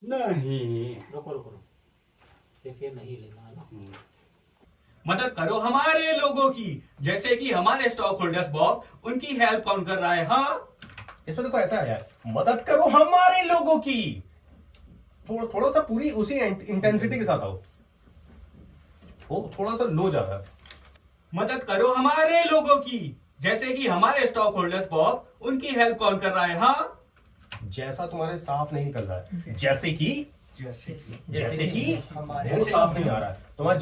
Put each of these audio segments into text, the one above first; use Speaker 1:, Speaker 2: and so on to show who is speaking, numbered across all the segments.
Speaker 1: नहीं।
Speaker 2: रुको रुको रुको, सिर्फ ये नहीं लेना है ना।
Speaker 1: मदद करो हमारे लोगों की, जैसे कि हमारे स्टॉक होल्डर्स बॉब, उनकी हेल्प कौन कर रहा है? हाँ,
Speaker 3: इसमें देखो ऐसा है यार, मदद करो हमारे लोगों की, थोड़ा सा पूरी उसी इंटेंसिटी के साथ आओ, वो थोड़ा सा लो जा रहा है।
Speaker 1: मदद करो हमारे लोगों की, जैसे कि हमारे स्टॉक होल्डर्स बॉब, उनकी हेल्प कौन कर रहा है? हाँ,
Speaker 3: जैसा तुम्हारे साफ नहीं निकल रहा है, जैसे कि
Speaker 2: हमारे
Speaker 3: वो साफ नहीं आ रहा है तुम्हारा,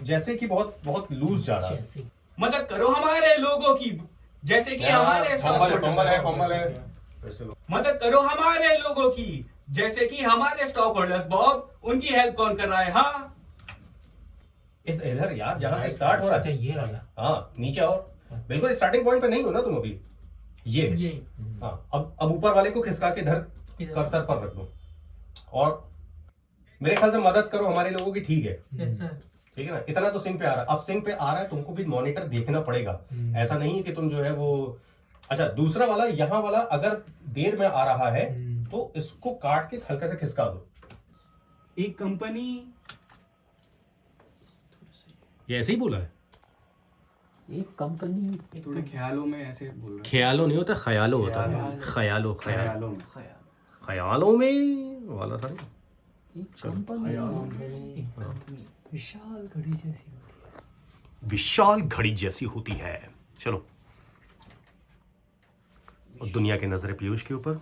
Speaker 3: जैसे कि बहुत बहुत लूज जा रहा है।
Speaker 2: जैसे
Speaker 1: मदद करो हमारे लोगों की, जैसे कि हमारे
Speaker 3: फंबल है।
Speaker 1: मदद करो हमारे लोगों की, जैसे कि हमारे स्टॉक होल्डर्स बॉब, उनकी हेल्प कौन कर रहा है? हाँ,
Speaker 3: इधर यार जहां से स्टार्ट हो रहा
Speaker 2: अच्छा
Speaker 3: है,
Speaker 2: ये वाला।
Speaker 3: हाँ नीचे और बिल्कुल स्टार्टिंग पॉइंट पे नहीं हो ना तुम अभी, ये हाँ, अब ऊपर वाले को खिसका के इधर कर्सर पर रख दो, और मेरे ख्याल से मदद करो हमारे लोगों की, ठीक है?
Speaker 4: Yes sir.
Speaker 3: ठीक है ना, इतना तो सिंक पे आ रहा है। अब सिंक पे आ रहा है, तुमको भी मॉनिटर देखना पड़ेगा, ऐसा नहीं है कि तुम जो है वो, अच्छा दूसरा वाला यहाँ वाला अगर देर में आ रहा है तो इसको काट के हल्का से खिसका दो।
Speaker 1: एक कंपनी,
Speaker 3: ये ऐसे ही बोला है,
Speaker 2: एक कंपनी
Speaker 1: थोड़े ख्यालों में ऐसे बोल रहा
Speaker 3: ख्यालों नहीं होता, ख्यालों होता है, ख्यालों
Speaker 1: ख्यालों में।
Speaker 3: ख्यालों में वाला था ना।
Speaker 2: एक कंपनी
Speaker 4: विशाल घड़ी जैसी होती है।
Speaker 3: विशाल घड़ी जैसी होती है। चलो, और दुनिया की नजरें पीयूष के ऊपर,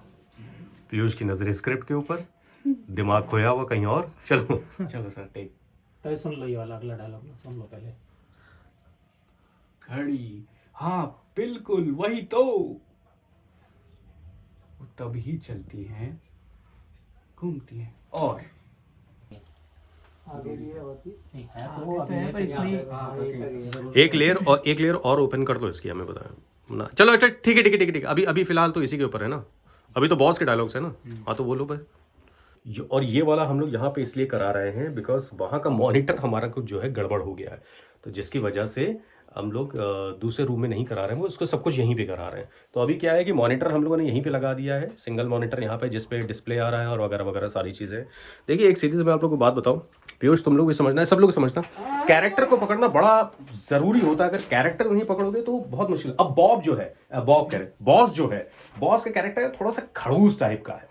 Speaker 3: पीयूष की नजरें स्क्रिप्ट के ऊपर, दिमाग खोया हुआ कहीं और। चलो
Speaker 1: चलो सर, टेक।
Speaker 2: तो सुन लो ये वाला अगला डायलॉग सुन लो पहले।
Speaker 1: घड़ी, हाँ बिल्कुल वही तो, वो तभी चलती हैं, घूमती हैं, और
Speaker 4: आगे भी है होती
Speaker 2: नहीं है तो
Speaker 4: आगे तो
Speaker 2: अभी
Speaker 4: है, पर इतनी
Speaker 3: एक लेयर और ओपन कर दो इसकी, हमें बताया ना। चलो अच्छा ठीक है ठीक है, अभी फिलहाल तो इसी के ऊपर है ना, अभी तो बॉस के डायलॉग्स है ना। हाँ तो बोलो बस। और ये वाला हम लोग यहाँ पे इसलिए करा रहे हैं बिकॉज वहाँ का मॉनिटर हमारा कुछ जो है गड़बड़ हो गया है, तो जिसकी वजह से हम लोग दूसरे रूम में नहीं करा रहे हैं, वो उसको सब कुछ यहीं पे करा रहे हैं। तो अभी क्या है कि मॉनिटर हम लोगों ने यहीं पे लगा दिया है, सिंगल मॉनिटर यहाँ पे जिस पे डिस्प्ले आ रहा है और वगैरह वगैरह सारी चीज़ें। देखिए एक सीधी से मैं आप लोग को बात बताऊँ, पीयूष तुम लोग भी समझना है, सब लोग समझना, कैरेक्टर को पकड़ना बड़ा ज़रूरी होता है। अगर कैरेक्टर नहीं पकड़ोगे तो बहुत मुश्किल। अब बॉब जो है, बॉस जो है, बॉस का कैरेक्टर थोड़ा सा खड़ूस टाइप का है,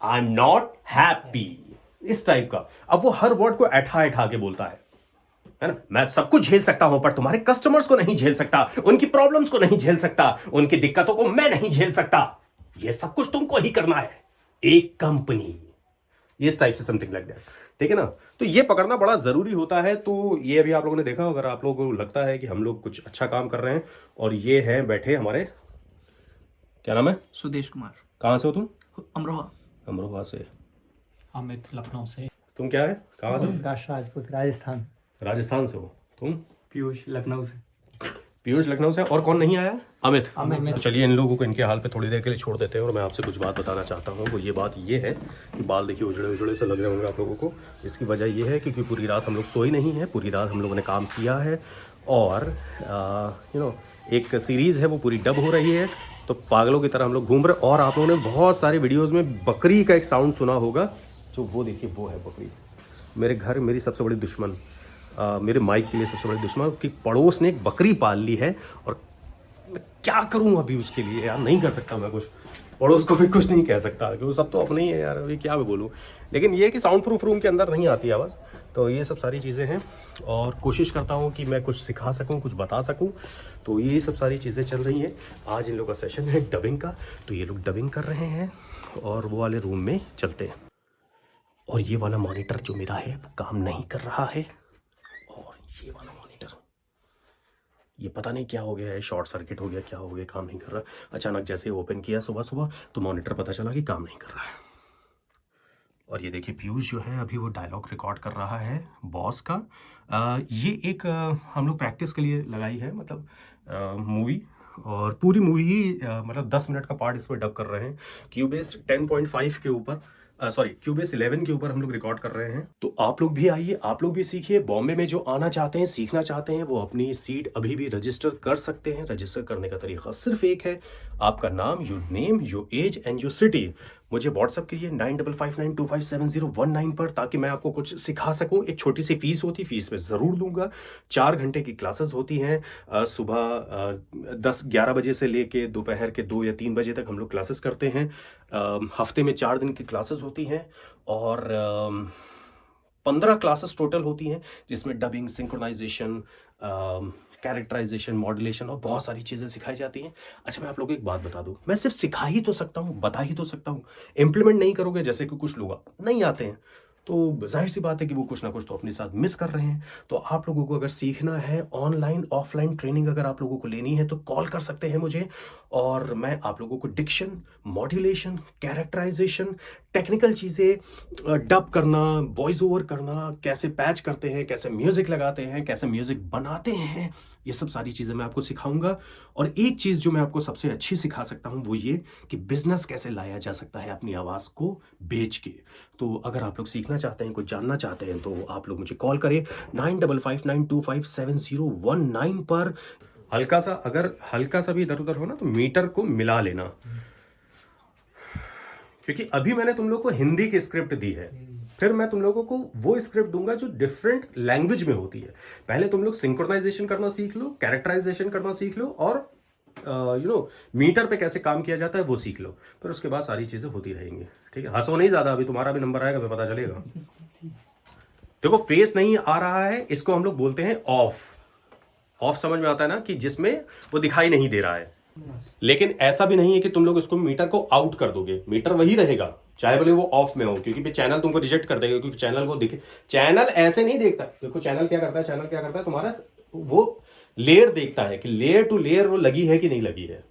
Speaker 3: आई एम नॉट हैप्पी, इस टाइप का। अब वो हर वर्ड को ऐठा के बोलता है ना। मैं सब कुछ झेल सकता हूं पर तुम्हारे कस्टमर्स को नहीं झेल सकता, उनकी प्रॉब्लम्स को नहीं झेल सकता, उनकी दिक्कतों को मैं नहीं झेल सकता, ये सब कुछ तुमको ही करना है, एक कंपनी, इस टाइप से समथिंग लाइक दैट। ठीक है ना, तो ये पकड़ना बड़ा जरूरी होता है। तो ये अभी आप लोगों ने देखा, अगर आप लोगों को लगता है कि हम लोग कुछ अच्छा काम कर रहे हैं, और ये हैं बैठे हमारे, क्या नाम है?
Speaker 4: सुदेश कुमार।
Speaker 3: कहां से हो तुम?
Speaker 4: अमरोहा।
Speaker 3: अमरोहा से।
Speaker 2: अमित लखनऊ से।
Speaker 3: तुम क्या है, कहां से?
Speaker 4: काश राजपूत राजस्थान।
Speaker 3: राजस्थान से हो तुम?
Speaker 1: पीयूष लखनऊ से।
Speaker 3: पीयूष लखनऊ से। और कौन नहीं आया? अमित।
Speaker 2: अमित।
Speaker 3: चलिए इन लोगों को इनके हाल पे थोड़ी देर के लिए छोड़ देते हैं, और मैं आपसे कुछ बात बताना चाहता हूँ। वो ये बात ये है कि बाल देखिए उजड़े से लग रहे होंगे आप लोगों को। इसकी वजह ये है क्योंकि पूरी रात हम लोग सोई नहीं है, पूरी रात हम लोगों ने काम किया है, और एक सीरीज़ है वो पूरी डब हो रही है, तो पागलों की तरह हम लोग घूम रहे। और आप लोगों ने बहुत सारे वीडियोज़ में बकरी का एक साउंड सुना होगा, जो वो देखिए वो है बकरी। मेरे घर मेरी सबसे बड़ी दुश्मन, मेरे माइक के लिए सबसे बड़ी दुश्मन कि पड़ोस ने एक बकरी पाल ली है, और मैं क्या करूं अभी उसके लिए यार, नहीं कर सकता मैं कुछ, पड़ोस को भी कुछ नहीं कह सकता क्योंकि वो सब तो अपने ही है यार, अभी क्या मैं बोलूं। लेकिन ये कि साउंड प्रूफ रूम के अंदर नहीं आती आवाज़, तो ये सब सारी चीज़ें हैं, और कोशिश करता हूँ कि मैं कुछ सिखा सकूँ, कुछ बता सकूँ, तो ये सब सारी चीज़ें चल रही हैं। आज इन लोगों का सेशन है डबिंग का, तो ये लोग डबिंग कर रहे हैं, और वो वाले रूम में चलते हैं। और ये वाला मॉनिटर जो मेरा है वो काम नहीं कर रहा है, और ये वाला मॉनिटर, ये पता नहीं क्या हो गया है, शॉर्ट सर्किट हो गया, क्या हो गया, काम नहीं कर रहा। अचानक जैसे ओपन किया सुबह तो मॉनिटर पता चला कि काम नहीं कर रहा है। और ये देखिए पीयूष जो है अभी वो डायलॉग रिकॉर्ड कर रहा है बॉस का। ये एक हम लोग प्रैक्टिस के लिए लगाई है, मतलब मूवी, और पूरी मूवी ही मतलब 10 मिनट का पार्ट इस पर डब कर रहे हैं। क्यूबेस 10.5 के ऊपर, सॉरी क्यूबेस 11 के ऊपर हम लोग रिकॉर्ड कर रहे हैं। तो आप लोग भी आइए, आप लोग भी सीखिए। बॉम्बे में जो आना चाहते हैं, सीखना चाहते हैं, वो अपनी सीट अभी भी रजिस्टर कर सकते हैं। रजिस्टर करने का तरीका सिर्फ एक है, आपका नाम, your name, your age and your city, मुझे व्हाट्सअप करिए 9559257019 पर, ताकि मैं आपको कुछ सिखा सकूं। एक छोटी सी फीस होती, फीस में ज़रूर दूंगा। 4 घंटे की क्लासेस होती हैं। सुबह 10-11 बजे से लेके दोपहर के 2 या 3 बजे तक हम लोग क्लासेस करते हैं। हफ्ते में 4 दिन की क्लासेस होती हैं और 15 क्लासेस टोटल होती हैं, जिसमें डबिंग, सिंक्रोनाइजेशन, कैरेक्टराइजेशन, मॉड्यूलेशन और बहुत सारी चीज़ें सिखाई जाती हैं। अच्छा, मैं आप लोगों को एक बात बता दूं, मैं सिर्फ सिखा ही तो सकता हूं, बता ही तो सकता हूं। इम्प्लीमेंट नहीं करोगे, जैसे कि कुछ लोग नहीं आते हैं, तो जाहिर सी बात है कि वो कुछ ना कुछ तो अपने साथ मिस कर रहे हैं। तो आप लोगों को अगर सीखना है, ऑनलाइन ऑफलाइन ट्रेनिंग अगर आप लोगों को लेनी है, तो कॉल कर सकते हैं मुझे, और मैं आप लोगों को डिक्शन, मॉड्यूलेशन, कैरेक्टराइजेशन, टेक्निकल चीज़ें, डब करना, वॉइस ओवर करना, कैसे पैच करते हैं, कैसे म्यूज़िक लगाते हैं, कैसे म्यूज़िक बनाते हैं, ये सब सारी चीज़ें मैं आपको सिखाऊंगा। और एक चीज़ जो मैं आपको सबसे अच्छी सिखा सकता हूं वो ये कि बिजनेस कैसे लाया जा सकता है अपनी आवाज़ को बेच के। तो अगर आप लोग सीखना चाहते हैं, कुछ जानना चाहते हैं, तो आप लोग मुझे कॉल करें 9559257019 पर। हल्का सा, अगर हल्का सा भी इधर उधर हो ना, तो मीटर को मिला लेना, क्योंकि अभी मैंने तुम लोग को हिंदी की स्क्रिप्ट दी है, फिर मैं तुम लोगों को वो स्क्रिप्ट दूंगा जो डिफरेंट लैंग्वेज में होती है। पहले तुम लोग सिंक्रोनाइजेशन करना सीख लो, कैरेक्टराइजेशन करना सीख लो, और मीटर पे कैसे काम किया जाता है वो सीख लो। फिर उसके बाद सारी चीजें होती रहेंगी। ठीक है, हंसो नहीं ज्यादा, अभी तुम्हारा भी नंबर आएगा, फिर पता चलेगा। देखो, फेस नहीं आ रहा है, इसको हम लोग बोलते हैं ऑफ। ऑफ समझ में आता है ना, कि जिसमें वो दिखाई नहीं दे रहा है। लेकिन ऐसा भी नहीं है कि तुम लोग इसको मीटर को आउट कर दोगे, मीटर वही रहेगा चाहे भले वो ऑफ में हो, क्योंकि फिर चैनल तुमको रिजेक्ट कर देगा, क्योंकि चैनल को दिखे, चैनल ऐसे नहीं देखता। देखो चैनल क्या करता है, चैनल क्या करता है, तुम्हारा वो लेयर देखता है कि लेयर टू लेयर वो लगी है कि नहीं लगी है।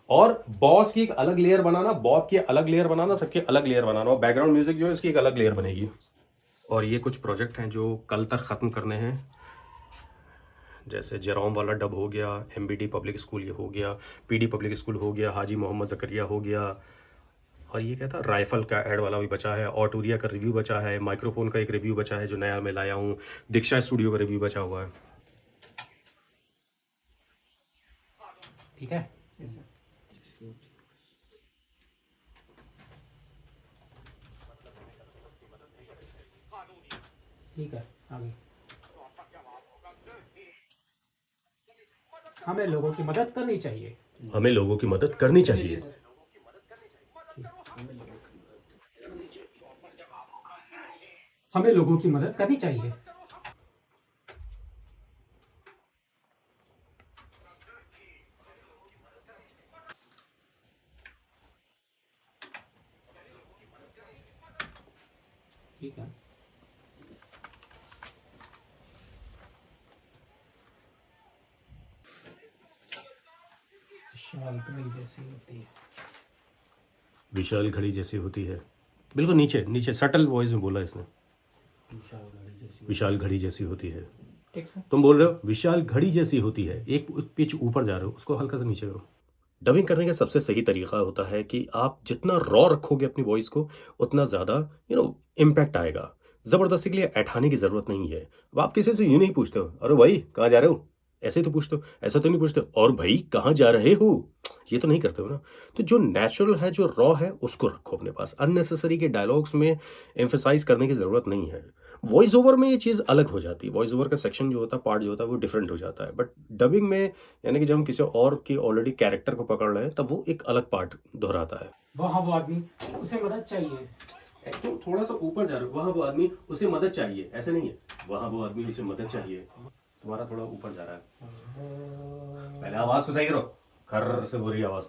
Speaker 3: और बॉस की एक अलग लेयर बनाना, बॉब की अलग लेयर बनाना, सबके अलग लेयर बनाना, और बैकग्राउंड म्यूजिक जो है इसकी एक अलग लेयर बनेगी। और ये कुछ प्रोजेक्ट हैं जो कल तक ख़त्म करने हैं, जैसे जेरोम वाला डब हो गया, MBD पब्लिक स्कूल ये हो गया, PD पब्लिक स्कूल हो गया, हाजी मोहम्मद ज़करिया हो गया, और ये क्या था, राइफल का ऐड वाला भी बचा है, ऑटोरिया का रिव्यू बचा है, माइक्रोफोन का एक रिव्यू बचा है जो नया मैं लाया हूँ, दीक्षा स्टूडियो का रिव्यू बचा हुआ है।
Speaker 2: ठीक है। ठीक है, आगे। हमें लोगों की मदद करनी चाहिए।
Speaker 3: हमें लोगों की मदद करनी चाहिए।
Speaker 2: हमें लोगों की मदद करनी चाहिए। ठीक है। विशाल घड़ी जैसी होती है।
Speaker 3: विशाल घड़ी जैसी होती है, बिल्कुल नीचे नीचे सटल वॉइस में बोला इसने, विशाल घड़ी जैसी होती है। तुम बोल रहे हो विशाल घड़ी जैसी होती है, एक पिच ऊपर जा रहे हो, उसको हल्का सा नीचे करो। डबिंग करने का सबसे सही तरीका होता है कि आप जितना रॉ रखोगे अपनी वॉइस को, उतना ज़्यादा इम्पैक्ट आएगा। ज़बरदस्ती के लिए ऐठाने की ज़रूरत नहीं है। अब आप किसी से यूँ नहीं पूछते हो, अरे भाई कहाँ जा रहे हो, ऐसे तो पूछते हो, ऐसा तो नहीं पूछते हो, और भाई कहाँ जा रहे हो, ये तो नहीं करते हो ना। तो जो नेचुरल है, जो रॉ है, उसको रखो अपने पास। अननेसेसरी के डायलॉग्स में एम्फेसाइज करने की ज़रूरत नहीं है। वॉइस ओवर में ये चीज़ अलग हो जाती है, वॉइस ओवर का सेक्शन जो होता है, पार्ट जो होता है, वो डिफरेंट हो जाता है। बट डबिंग में, यानी कि जब हम किसी और की ऑलरेडी कैरेक्टर को पकड़ रहे हैं, तब वो एक अलग पार्ट दोहराता है।
Speaker 2: वहाँ वो आदमी, उसे मदद चाहिए।
Speaker 3: तो थोड़ा सा ऊपर जा रहे हो, वहाँ वो आदमी उसे मदद चाहिए, ऐसे नहीं है, वहाँ वो आदमी उसे मदद चाहिए। तुम्हारा थोड़ा ऊपर जा रहा है, पहले आवाज को सही करो, खर्र से बोल रही आवाज,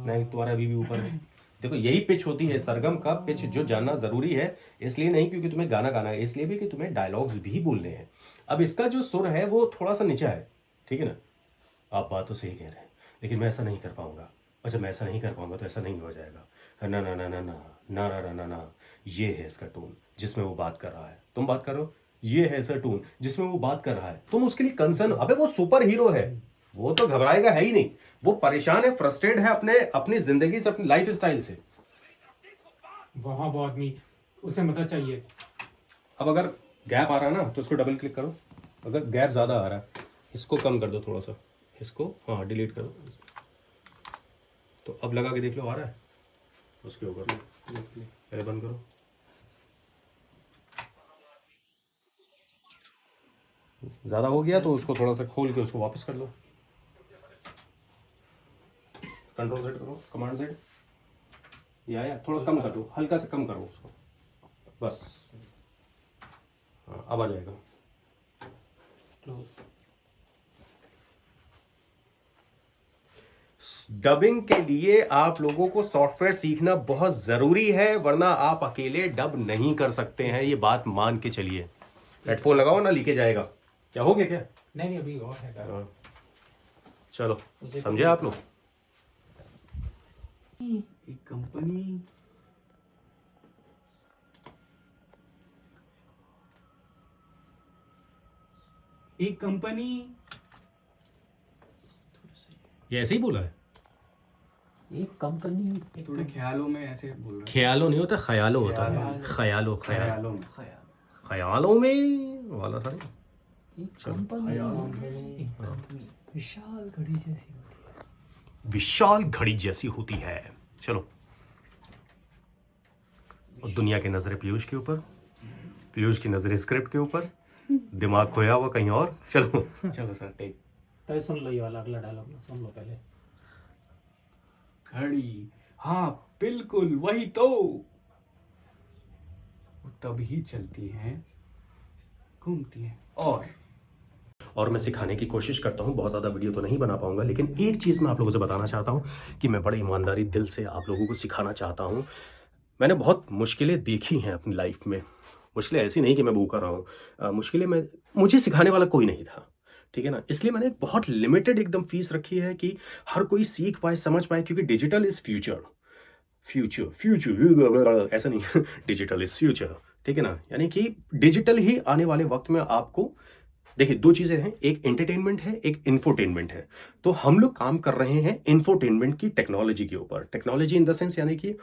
Speaker 3: नहीं तुम्हारा अभी भी ऊपर है। देखो यही पिच होती है सरगम का पिच, जो जानना जरूरी है। इसलिए नहीं क्योंकि तुम्हें गाना गाना है, इसलिए भी कि तुम्हें डायलॉग्स भी बोलने हैं। अब इसका जो सुर है वो थोड़ा सा नीचा है, ठीक है ना। आप बात तो सही कह रहे हैं, लेकिन मैं ऐसा नहीं कर पाऊंगा। अच्छा मैं ऐसा नहीं कर पाऊंगा तो ऐसा नहीं हो जाएगा, ना ना ना ना ना ना ना ना ना। ये है इसका टोन जिसमें वो बात कर रहा है, तुम बात करो। ये है इसका टोन जिसमें वो बात कर रहा है, तुम उसके लिए कंसर्न। अबे वो सुपर हीरो है, वो तो घबराएगा है ही नहीं, वो परेशान है, फ्रस्ट्रेट है अपनी जिंदगी से, अपनी लाइफ स्टाइल से।
Speaker 2: वहाँ वो आदमी, उसे मदद चाहिए।
Speaker 3: अब अगर गैप आ रहा है ना, तो इसको डबल क्लिक करो। अगर गैप ज़्यादा आ रहा है, इसको कम कर दो थोड़ा सा, इसको हाँ डिलीट करो। तो अब लगा के देख लो, आ रहा है उसके ऊपर। पहले बंद करो। ज़्यादा हो गया तो उसको थोड़ा सा खोल के उसको वापस कर लो। कंट्रोल सेट करो, कमांड सेट। ये आया, थोड़ा कम कर दो, हल्का से कम करो उसको बस। हाँ, अब आ जाएगा। डबिंग के लिए आप लोगों को सॉफ्टवेयर सीखना बहुत ज़रूरी है, वरना आप अकेले डब नहीं कर सकते हैं, ये बात मान के चलिए। हेडफोन लगाओ ना, लीकेज आएगा। क्या हो गया क्या?
Speaker 2: नहीं अभी और है क्या?
Speaker 3: हाँ। चलो समझे आप लोग।
Speaker 1: एक कंपनी
Speaker 3: ये ऐसे ही बोला है।
Speaker 2: एक कंपनी
Speaker 1: थोड़े ख्यालों में ऐसे बोल रहा
Speaker 3: ख्यालों नहीं होता, ख्यालों होता है। ख्यालों
Speaker 1: है, ख्यालों में।
Speaker 3: ख्यालों में वाला था।
Speaker 2: एक कंपनी
Speaker 4: विशाल घड़ी जैसी होती है।
Speaker 3: विशाल घड़ी जैसी होती है। चलो, और दुनिया की नजरें पीयूष के ऊपर, पीयूष की नजरें स्क्रिप्ट के ऊपर, दिमाग खोया हुआ कहीं और। चलो
Speaker 1: चलो सर टेक।
Speaker 2: तो सुन लो ये वाला अगला डायलॉग ना, सुन लो पहले।
Speaker 1: घड़ी, हाँ बिल्कुल वही तो। वो तभी चलती हैं, घूमती हैं। और
Speaker 3: मैं सिखाने की कोशिश करता हूँ। बहुत ज़्यादा वीडियो तो नहीं बना पाऊंगा, लेकिन एक चीज़ मैं आप लोगों से बताना चाहता हूँ कि मैं बड़े ईमानदारी दिल से आप लोगों को सिखाना चाहता हूँ। मैंने बहुत मुश्किलें देखी हैं अपनी लाइफ में। मुश्किलें ऐसी नहीं कि मैं भूखा रहा हूँ, मुश्किलें मुझे सिखाने वाला कोई नहीं था, ठीक है ना। इसलिए मैंने एक बहुत लिमिटेड एकदम फीस रखी है कि हर कोई सीख पाए, समझ पाए, क्योंकि डिजिटल इज़ फ्यूचर। फ्यूचर ऐसा नहीं, डिजिटल इज़ फ्यूचर, ठीक है ना। यानी कि डिजिटल ही आने वाले वक्त में आपको, देखिए दो चीज़ें हैं, एक एंटरटेनमेंट है, एक इन्फोटेनमेंट है। तो हम लोग काम कर रहे हैं इन्फोटेनमेंट की टेक्नोलॉजी के ऊपर। टेक्नोलॉजी इन द सेंस यानी कि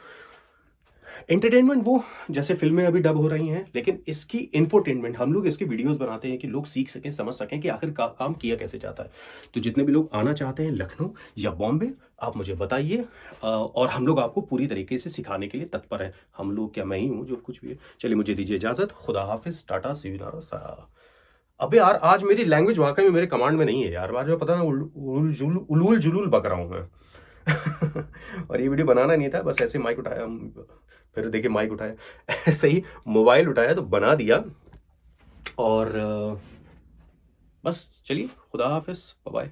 Speaker 3: एंटरटेनमेंट वो जैसे फिल्में अभी डब हो रही हैं, लेकिन इसकी इन्फोटेनमेंट हम लोग इसकी वीडियोस बनाते हैं कि लोग सीख सकें, समझ सकें कि आखिर काम किया कैसे जाता है। तो जितने भी लोग आना चाहते हैं लखनऊ या बॉम्बे, आप मुझे बताइए, और हम लोग आपको पूरी तरीके से सिखाने के लिए तत्पर हैं। हम लोग क्या, मैं ही हूँ जो कुछ भी है। चलिए मुझे दीजिए इजाज़त। खुदा हाफिज़, टाटा, सी यू नारा। अबे यार, आज मेरी लैंग्वेज वाकई में मेरे कमांड में नहीं है यार। आज मैं पता ना उलूल जुलूल बक रहा हूँ मैं। और ये वीडियो बनाना नहीं था, बस ऐसे माइक उठाया, फिर देखिए माइक उठाया, ऐसे ही मोबाइल उठाया तो बना दिया। और बस चलिए, खुदा हाफिज़, बाय बाय।